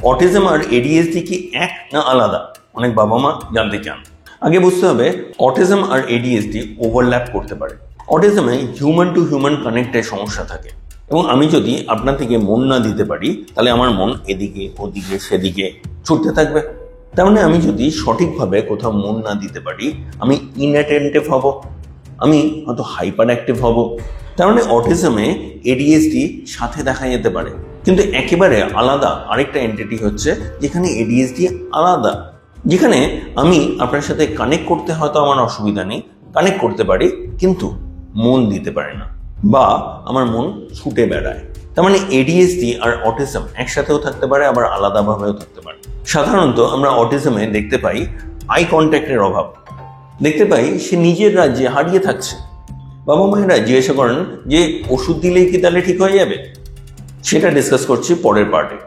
Autism আর ADSD কি এক না আলাদা? অনেক বাবা মা জানতে চান। আগে বুঝতে হবে অটিজম আর এডিএসডি ওভারল্যাপ করতে পারে। অটিজমে হিউম্যান টু হিউম্যান কানেক্টের সমস্যা থাকে, এবং আমি যদি আপনার থেকে মন না দিতে পারি তাহলে আমার মন এদিকে ওদিকে সেদিকে ছুটতে থাকবে। তার মানে আমি যদি সঠিকভাবে কোথাও মন না দিতে পারি আমি ইনঅ্যাটেন্টিভ হব, আমি হয়তো হাইপার অ্যাক্টিভ হব। তার মানে অটিজমে এডিএসডি সাথে দেখা যেতে পারে, কিন্তু একেবারে আলাদা আরেকটা এন্টিটি হচ্ছে যেখানে এডিএসডি আলাদা, যেখানে আমি আপনার সাথে কানেক্ট করতে হয়তো আমার অসুবিধা নেই, কানেক্ট করতে পারি কিন্তু মন দিতে পারে না, বা আমার মন ছুটে বেড়ায়। তার মানে এডিএসডি আর অটিজম একসাথেও থাকতে পারে, আবার আলাদাভাবেও থাকতে পারে। সাধারণত আমরা অটিজমে দেখতে পাই আই কন্ট্যাক্টের অভাব, দেখতে পাই সে নিজের রাজ্যে হারিয়ে থাকছে। বাবা মায়েরা জিজ্ঞাসা করেন যে ওষুধ দিলেই কি তাহলে ঠিক হয়ে যাবে? সেটা ডিসকাস করছি পরের পার্টে।